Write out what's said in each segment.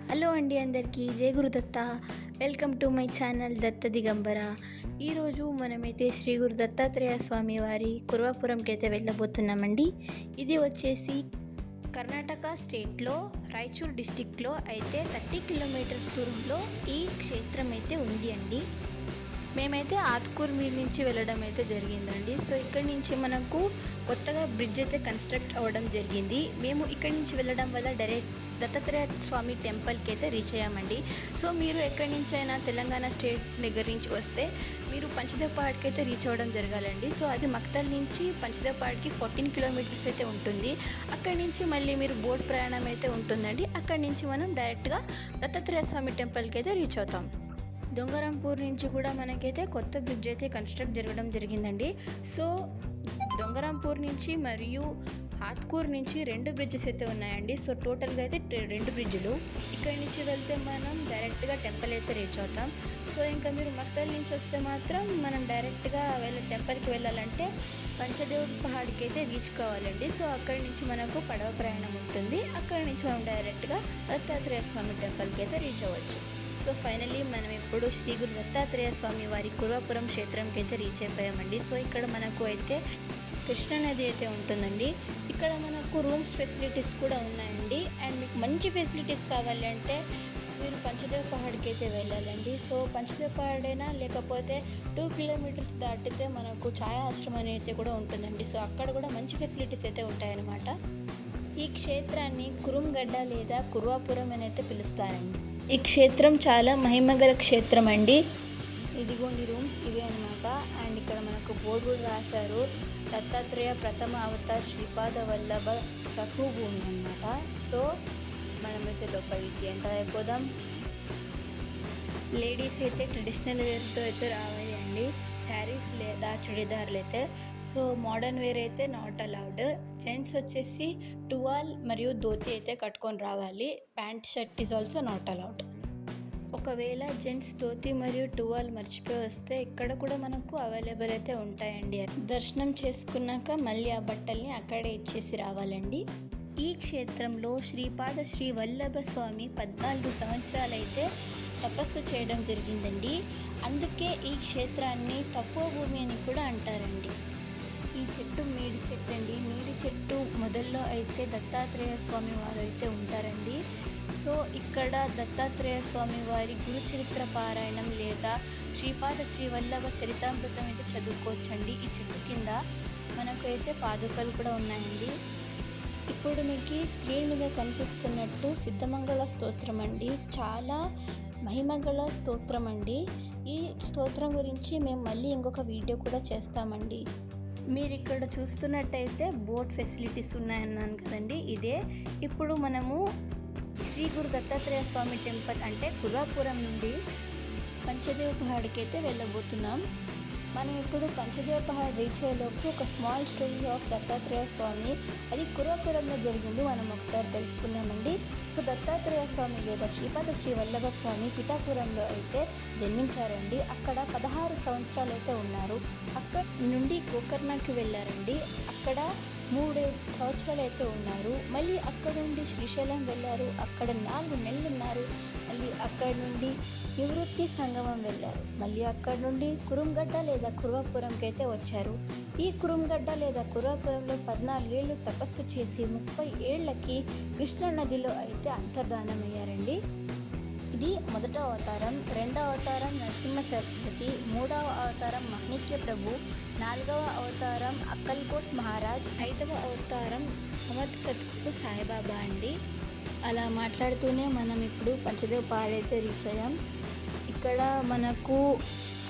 Hello అండి, అందరికీ జై Gurudatta. Welcome to my channel Datta Digambara. ఈరోజు మనమైతే శ్రీ గురు దత్తాత్రేయ స్వామి వారి కుర్వాపురంకి అయితే వెళ్ళబోతున్నామండి. ఇది వచ్చేసి కర్ణాటక స్టేట్లో రాయచూర్ డిస్టిక్లో అయితే 30 కిలోమీటర్స్ దూరంలో ఈ క్షేత్రం అయితే ఉంది అండి. మేమైతే ఆత్కూర్ మీద నుంచి వెళ్ళడం అయితే జరిగిందండి. సో ఇక్కడి నుంచి మనకు కొత్తగా బ్రిడ్జ్ అయితే కన్స్ట్రక్ట్ అవ్వడం జరిగింది. మేము ఇక్కడి నుంచి వెళ్ళడం వల్ల డైరెక్ట్ దత్తాత్రేయ స్వామి టెంపుల్కి అయితే రీచ్ అయ్యామండి. సో మీరు ఎక్కడి నుంచి అయినా తెలంగాణ స్టేట్ దగ్గర నుంచి వస్తే మీరు పంచదేవపహాడ్కి అయితే రీచ్ అవ్వడం జరగాలండి. సో అది మక్తల్ నుంచి పంచదేవపహాడ్కి 14 కిలోమీటర్స్ అయితే ఉంటుంది. అక్కడి నుంచి మళ్ళీ మీరు బోట్ ప్రయాణం అయితే ఉంటుందండి. అక్కడి నుంచి మనం డైరెక్ట్గా దత్తాత్రేయ స్వామి టెంపుల్కి అయితే రీచ్ అవుతాం. దొంగరాంపూర్ నుంచి కూడా మనకైతే కొత్త బ్రిడ్జ్ అయితే కన్స్ట్రక్ట్ జరగడం జరిగిందండి. సో దొంగరాంపూర్ నుంచి మరియు ఆత్కూర్ నుంచి 2 బ్రిడ్జెస్ అయితే ఉన్నాయండి. సో టోటల్గా అయితే 2 బ్రిడ్జ్లు. ఇక్కడి నుంచి వెళ్తే మనం డైరెక్ట్గా టెంపుల్ అయితే రీచ్ అవుతాం. సో ఇంకా మీరు మక్తల్ నుంచి వస్తే మాత్రం మనం డైరెక్ట్గా టెంపుల్కి వెళ్ళాలంటే పంచదేవపహాడ్కి అయితే రీచ్ కావాలండి. సో అక్కడి నుంచి మనకు పడవ ప్రయాణం ఉంటుంది. అక్కడి నుంచి మనం డైరెక్ట్గా దత్తాత్రేయ స్వామి టెంపుల్కి అయితే రీచ్ అవ్వచ్చు. సో ఫైనలీ మనం ఇప్పుడు శ్రీ గురు దత్తాత్రేయ స్వామి వారి కుర్వాపురం క్షేత్రంకి అయితే రీచ్ అయిపోయామండి. సో ఇక్కడ మనకు అయితే కృష్ణానది అయితే ఉంటుందండి. ఇక్కడ మనకు రూమ్స్ ఫెసిలిటీస్ కూడా ఉన్నాయండి. అండ్ మీకు మంచి ఫెసిలిటీస్ కావాలి అంటే మీరు పంచదేవపహాడ్కి అయితే వెళ్ళాలండి. సో పంచదేవపహాడ్ అయినా లేకపోతే 2 కిలోమీటర్స్ దాటితే మనకు ఛాయా ఆశ్రమం అయితే కూడా ఉంటుందండి. సో అక్కడ కూడా మంచి ఫెసిలిటీస్ అయితే ఉంటాయన్నమాట. ఈ క్షేత్రాన్ని కురుంగడ్డ లేదా కుర్వాపురం అని అయితే పిలుస్తారండి. ఈ క్షేత్రం చాలా మహిమగల క్షేత్రం అండి. ఇదిగోండి రూమ్స్ ఇవే అనమాట. అండ్ ఇక్కడ మనకు బోర్డు కూడా రాశారు, దత్తాత్రేయ ప్రథమ అవతార్ శ్రీపాద వల్లభ సఖుభూమి అనమాట. సో మనమైతే లోపలికి ఎంటర్ అయిపోదాం. లేడీస్ అయితే ట్రెడిషనల్ వేర్తో అయితే రావాలి అండి, శారీస్ లేదా చుడిదార్లు అయితే. సో మోడర్న్ వేర్ అయితే నాట్ అలౌడ్. జెంట్స్ వచ్చేసి టువాల్ మరియు ధోతి అయితే కట్టుకొని రావాలి. Pant shirt is also not allowed. ఒకవేళ జెంట్స్ ధోతి మరియు టువాల్ మర్చిపోయి వస్తే ఇక్కడ కూడా మనకు అవైలబుల్ అయితే ఉంటాయండి. దర్శనం చేసుకున్నాక మళ్ళీ ఆ బట్టల్ని అక్కడే ఇచ్చేసి రావాలండి. ఈ క్షేత్రంలో శ్రీపాద శ్రీ వల్లభ స్వామి 14 సంవత్సరాలైతే తపస్సు చేయడం జరిగిందండి. అందుకే ఈ క్షేత్రాన్ని తపోభూమి అని కూడా అంటారండి. ఈ చెట్టు మేడి చెట్టు అండి. మేడి చెట్టు మొదల్లో అయితే దత్తాత్రేయ స్వామి వారు అయితే ఉంటారండి. సో ఇక్కడ దత్తాత్రేయ స్వామి వారి గురు చరిత్ర పారాయణం లేదా శ్రీపాద శ్రీ వల్లభ చరితామృతం అయితే చదువుకోవచ్చండి. ఈ చెట్టు కింద మనకు అయితే పాదుకలు కూడా ఉన్నాయండి. ఇప్పుడు మీకు స్క్రీన్ మీద కనిపిస్తున్నట్టు సిద్ధమంగళ స్తోత్రం అండి. చాలా మహిమగల స్తోత్రం అండి. ఈ స్తోత్రం గురించి మేము మళ్ళీ ఇంకొక వీడియో కూడా చేస్తామండి. మీరు ఇక్కడ చూస్తున్నట్టయితే బోట్ ఫెసిలిటీస్ ఉన్నాయన్నాను కదండి, ఇదే. ఇప్పుడు మనము శ్రీ గురు దత్తాత్రేయ స్వామి టెంపుల్ అంటే కుర్వాపురం నుండి పంచదేవపహాడ్కి అయితే వెళ్ళబోతున్నాం. మనం ఇప్పుడు పంచదేవపహాడ్ రీచ్ అయ్యేలోపు ఒక స్మాల్ స్టోరీ ఆఫ్ దత్తాత్రేయ స్వామి, అది కుర్వాపురంలో జరిగింది, మనం ఒకసారి తెలుసుకుందామండి. సో దత్తాత్రేయ స్వామి లేదా శ్రీపాద శ్రీ వల్లభ స్వామి పిఠాపురంలో అయితే జన్మించారండి. అక్కడ 16 సంవత్సరాలు అయితే ఉన్నారు. అక్కడ నుండి గోకర్ణకి వెళ్ళారండి. అక్కడ 3 సంవత్సరాలు అయితే ఉన్నారు. మళ్ళీ అక్కడ నుండి శ్రీశైలం వెళ్ళారు. అక్కడ 4 నెలలు ఉన్నారు. మళ్ళీ అక్కడ నుండి నివృత్తి సంగమం వెళ్ళారు. మళ్ళీ అక్కడ నుండి కురుంగడ్డ లేదా కుర్వాపురంకి అయితే వచ్చారు. ఈ కురుంగడ్డ లేదా కుర్వాపురంలో 14 ఏళ్ళు తపస్సు చేసి 30 ఏళ్లకి కృష్ణా నదిలో అయితే అంతర్ధానమయ్యారండి. ఇది మొదట అవతారం. 2వ అవతారం నరసింహ సరస్వతి, 3వ అవతారం మాణిక్య ప్రభు, 4వ అవతారం అక్కల్కోట్ మహారాజ్, 5వ అవతారం సమర్థ సద్గురు సాయిబాబా అండి. అలా మాట్లాడుతూనే మనం ఇప్పుడు పంచదేవపహాడ్ అయితే రీచ్ అయ్యాం. ఇక్కడ మనకు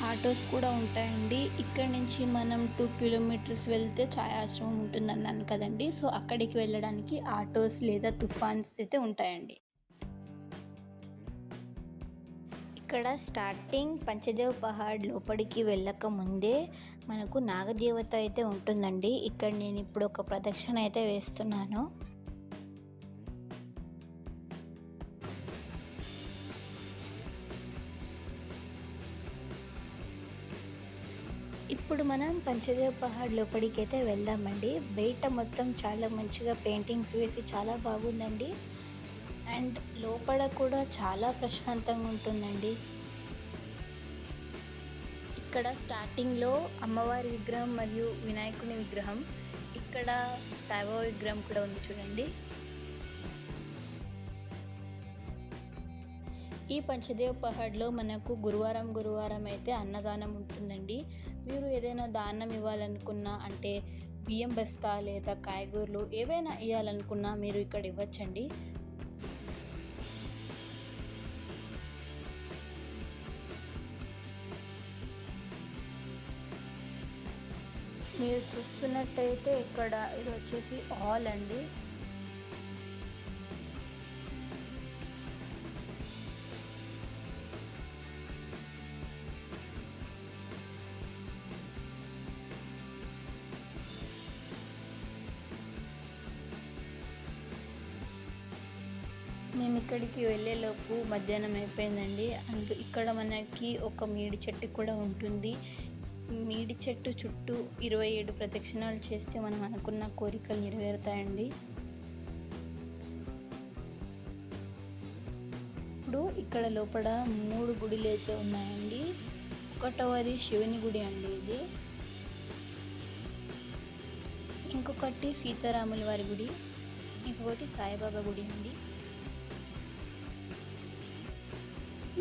ఆటోస్ కూడా ఉంటాయండి. ఇక్కడ నుంచి మనం 2 కిలోమీటర్స్ వెళ్తే ఛాయా ఆశ్రమం ఉంటుందన్నాను కదండి. సో అక్కడికి వెళ్ళడానికి ఆటోస్ లేదా తుఫాన్స్ అయితే ఉంటాయండి. ఇక్కడ స్టార్టింగ్ పంచదేవపహాడ్ లోపలికి వెళ్ళక ముందే మనకు నాగదేవత అయితే ఉంటుందండి. ఇక్కడ నేను ఇప్పుడు ఒక ప్రదక్షిణ అయితే వేస్తున్నాను. ఇప్పుడు మనం పంచదేవపహాడ్ లోపలికి అయితే వెళ్దామండి. బయట మొత్తం చాలా మంచిగా పెయింటింగ్స్ వేసి చాలా బాగుందండి. అండ్ లోపల కూడా చాలా ప్రశాంతంగా ఉంటుందండి. ఇక్కడ స్టార్టింగ్లో అమ్మవారి విగ్రహం మరియు వినాయకుని విగ్రహం, ఇక్కడ సాయిబాబా విగ్రహం కూడా ఉంది చూడండి. ఈ పంచదేవ్ పహాడ్లో మనకు గురువారం అయితే అన్నదానం ఉంటుందండి. మీరు ఏదైనా దానం ఇవ్వాలనుకున్నా, అంటే బియ్యం బస్తా లేదా కాయగూరలు ఏవైనా ఇవ్వాలనుకున్నా మీరు ఇక్కడ ఇవ్వచ్చండి. మీరు చూస్తున్నట్టయితే ఇక్కడ ఇది వచ్చేసి హాల్ అండి. మేము ఇక్కడికి వెళ్ళేలోపు మధ్యాహ్నం అయిపోయిందండి. ఇక్కడ మనకి ఒక మీడి చెట్టు కూడా ఉంటుంది. మీడి చెట్టు చుట్టూ 27 ప్రదక్షిణాలు చేస్తే మనం అనుకున్న కోరికలు నెరవేరుతాయండి. ఇప్పుడు ఇక్కడ లోపల 3 గుడులు అయితే ఉన్నాయండి. ఒకటవది శివుని గుడి అండి ఇది, ఇంకొకటి సీతారాముల వారి గుడి, ఇంకొకటి సాయిబాబా గుడి అండి.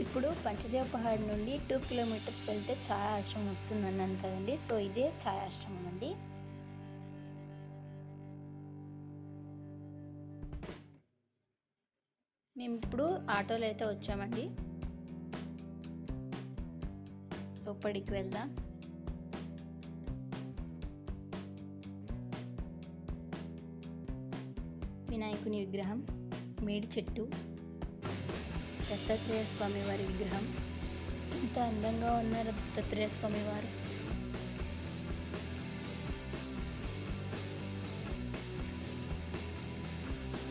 ఇప్పుడు పంచదేవ్ పహాడ్ నుండి 2 కిలోమీటర్స్ వెళ్తే ఛాయ్ ఆశ్రమం వస్తుంది అన్నాను కదండి. సో ఇదే ఛాయ్ ఆశ్రమం అండి. మేము ఇప్పుడు ఆటోలో అయితే వచ్చామండి. లోపలికి వెళ్దాం. వినాయకుని విగ్రహం, మేడి చెట్టు, దత్తాత్రేయ స్వామి వారి విగ్రహం. ఎంత అందంగా ఉన్నారు దత్తాత్రేయ స్వామి వారు.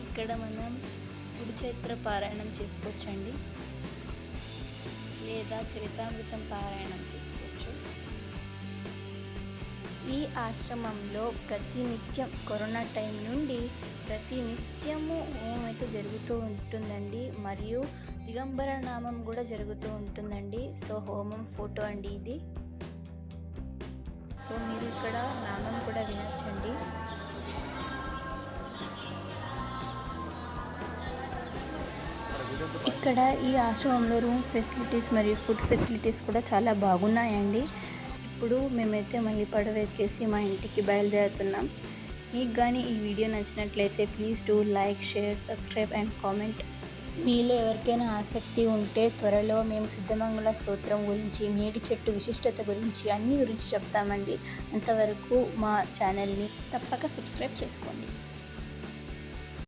ఇక్కడ మనం గుడి చరిత్ర పారాయణం చేసుకోవచ్చండి, లేదా చరితామృతం పారాయణం చేసుకోవచ్చు. ఈ ఆశ్రమంలో ప్రతినిత్యం కరోనా టైం నుండి ప్రతినిత్యము హోమం అయితే జరుగుతూ ఉంటుందండి, మరియు దిగంబర నామం కూడా జరుగుతూ ఉంటుందండి. సో హోమం ఫోటో అండి ఇది. సో మీరు ఇక్కడ నామం కూడా వినొచ్చండి. ఇక్కడ ఈ ఆశ్రమంలో రూమ్ ఫెసిలిటీస్ మరియు ఫుడ్ ఫెసిలిటీస్ కూడా చాలా బాగున్నాయండి. ఇప్పుడు మేమైతే మళ్ళీ పడవ ఎక్కేసి మా ఇంటికి బయలుదేరుతున్నాం. మీకు కానీ ఈ వీడియో నచ్చినట్లయితే please do like, share, subscribe and comment. మీలో ఎవరికైనా ఆసక్తి ఉంటే త్వరలో మేము సిద్ధమంగళ స్తోత్రం గురించి, మేడి చెట్టు విశిష్టత గురించి, అన్ని గురించి చెప్తామండి. అంతవరకు మా ఛానల్ని తప్పక సబ్స్క్రైబ్ చేసుకోండి.